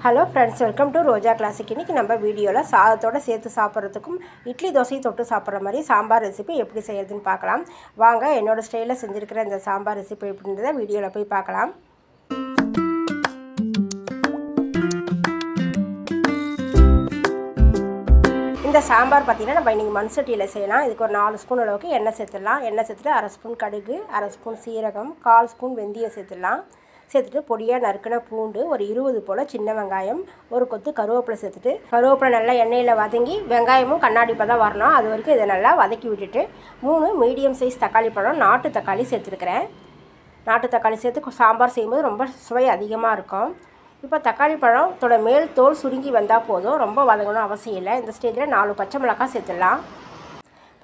Hello friends, welcome to Roja classic. இன்றைக்கி நம்ம வீடியோவில் சாதத்தோடு சேர்த்து சாப்பிட்றதுக்கும் இட்லி தோசை தொட்டு சாப்பிட்ற மாதிரி சாம்பார் ரெசிபி எப்படி செய்கிறதுன்னு பார்க்கலாம். வாங்க, என்னோடய ஸ்டைலில் செஞ்சுருக்கிற இந்த சாம்பார் ரெசிபி எப்படின்றத வீடியோவில் போய் பார்க்கலாம். இந்த சாம்பார் பார்த்திங்கன்னா நம்ம இன்றைக்கி மண் சட்டியில் செய்யலாம். இதுக்கு ஒரு 4 ஸ்பூன் அளவுக்கு எண்ணெய் சேர்த்துடலாம். எண்ணெய் சேர்த்துட்டு 1/2 ஸ்பூன் கடுகு, 1/2 ஸ்பூன் சீரகம், 1/4 ஸ்பூன் வெந்தயம் சேர்த்துடலாம். சேர்த்துட்டு பொடியாக நறுக்கின பூண்டு, ஒரு 20 போல் சின்ன வெங்காயம், ஒரு கொத்து கருவேப்பிலை சேர்த்துட்டு கருவேப்பிலை நல்லா எண்ணெயில் வதங்கி வெங்காயமும் கண்ணாடி பதம் வரணும். அது வரைக்கும் இதை நல்லா வதக்கி விட்டுட்டு 3 மீடியம் சைஸ் தக்காளி பழம், நாட்டு தக்காளி சேர்த்துருக்கிறேன். நாட்டு தக்காளி சேர்த்து சாம்பார் செய்யும்போது ரொம்ப சுவை அதிகமாக இருக்கும். இப்போ தக்காளி பழத்தோட மேல் தோல் சுருங்கி வந்தால் போதும், ரொம்ப வதங்கணும் அவசியம் இல்லை. இந்த ஸ்டேஜில் 4 பச்சை மிளகாய் சேர்த்துடலாம்.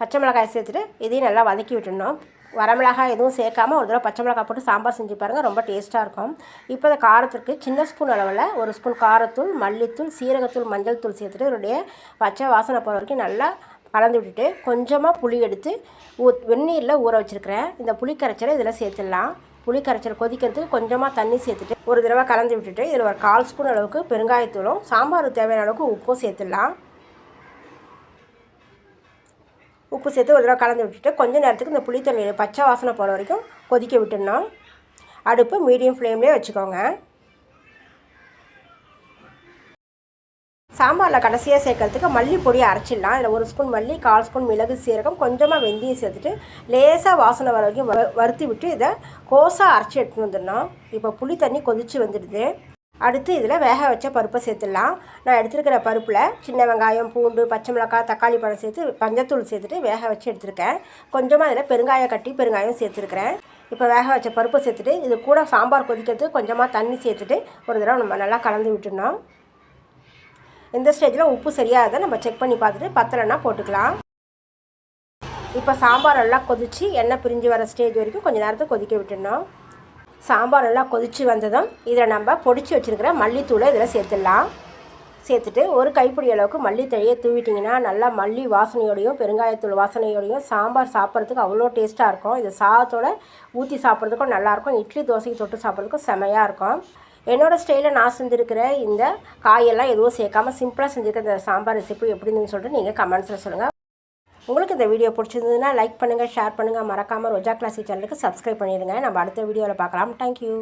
பச்சை மிளகாய் சேர்த்துட்டு இதையும் நல்லா வதக்கி விட்டுடணும். வரமிளகாய் எதுவும் சேர்க்காமல் ஒரு தடவை பச்சை மிளகாய் போட்டு சாம்பார் செஞ்சு பாருங்கள், ரொம்ப டேஸ்ட்டாக இருக்கும். இப்போ இந்த காரத்துக்கு சின்ன ஸ்பூன் அளவில் 1 ஸ்பூன் காரத்தூள், மல்லித்தூள், சீரகத்தூள், மஞ்சள் தூள் சேர்த்துட்டு இதனுடைய பச்சை வாசனை போகிற வரைக்கும் நல்லா கலந்து விட்டுட்டு கொஞ்சமாக புளி எடுத்து வெந்நீரில் ஊற வச்சுருக்கிறேன். இந்த புளி கரைச்சலை இதில் சேர்த்துடலாம். புளி கரைச்சல் கொதிக்கிறதுக்கு கொஞ்சமாக தண்ணி சேர்த்துட்டு ஒரு தடவை கலந்து விட்டுட்டு இதில் ஒரு 1/4 ஸ்பூன் அளவுக்கு பெருங்காயத்தூளும் சாம்பாருக்கு தேவையான அளவுக்கு உப்பும் சேர்த்துடலாம். உப்பு சேர்த்து ஒரு தடவை கலந்து விட்டுட்டு கொஞ்சம் நேரத்துக்கு இந்த புளித்தண்ணியில் பச்சை வாசனை போகிற வரைக்கும் கொதிக்க விட்டுடணும். அடுப்பு மீடியம் ஃப்ளேம்லேயே வச்சுக்கோங்க. சாம்பாரில் கடைசியாக சேர்க்கறதுக்கு மல்லி பொடியை அரைச்சிடலாம். இதில் 1 ஸ்பூன் மல்லி, 1/4 ஸ்பூன் மிளகு, சீரகம், கொஞ்சமாக வெந்தயம் சேர்த்துட்டு லேசாக வாசனை வர வரைக்கும் வறுத்து விட்டு இதை கோஸாக அரைச்சி எடுத்துகிட்டு வந்துடணும். இப்போ புளி தண்ணி கொதித்து வந்துடுது. அடுத்து இதில் வேக வச்ச பருப்பை சேர்த்துடலாம். நான் எடுத்துருக்கிற பருப்பில் சின்ன வெங்காயம், பூண்டு, பச்சை மிளகாய், தக்காளி பழம் சேர்த்து மஞ்சத்தூள் சேர்த்துட்டு வேக வச்சு எடுத்துருக்கேன். கொஞ்சமாக இதில் பெருங்காயம் சேர்த்துருக்கிறேன். இப்போ வேக வச்ச பருப்பு சேர்த்துட்டு இது கூட சாம்பார் கொதிக்கிறதுக்கு கொஞ்சமாக தண்ணி சேர்த்துட்டு ஒரு தடவை நம்ம நல்லா கலந்து விட்டுடணும். இந்த ஸ்டேஜில் உப்பு சரியாக நம்ம செக் பண்ணி பார்த்துட்டு பத்தலைன்னா போட்டுக்கலாம். இப்போ சாம்பார் நல்லா கொதித்து எண்ணெய் பிரிஞ்சு வர ஸ்டேஜ் வரைக்கும் கொஞ்சம் நேரத்துக்கு கொதிக்க விட்டுடணும். சாம்பார் நல்லா கொதித்து வந்ததும் இதில் நம்ம பொடிச்சு வச்சுருக்கிற மல்லித்தூளை இதில் சேர்த்துடலாம். சேர்த்துட்டு ஒரு கைப்பிடி அளவுக்கு மல்லித்தழையை தூவிட்டிங்கன்னா நல்லா மல்லி வாசனையோடையும் பெருங்காயத்தூள் வாசனையோடையும் சாம்பார் சாப்பிட்றதுக்கு அவ்வளோ டேஸ்ட்டாக இருக்கும். இது சாதத்தோடு ஊற்றி சாப்பிட்றதுக்கும் நல்லாயிருக்கும். இட்லி தோசைக்கு தொட்டு சாப்பிட்றதுக்கும் செமையாக இருக்கும். என்னோடய ஸ்டைலில் நான் செஞ்சுருக்கிற இந்த காயெல்லாம் எதுவும் சேர்க்காமல் சிம்பிளாக செஞ்சுருக்கிற இந்த சாம்பார் ரெசிபி எப்படின்னு சொல்லிட்டு நீங்கள் கமெண்ட்ஸில் சொல்லுங்கள். உங்களுக்கு இந்த வீடியோ பிடிச்சிருந்ததுன்னா லைக் பண்ணுங்கள், ஷேர் பண்ணுங்கள். மறக்காமல் ரோஜா கிளாசிக் சேனலுக்கு சப்ஸ்கிரைப் பண்ணிடுங்க. நம்ம அடுத்த வீடியோவில் பார்க்கலாம். தேங்க்யூ.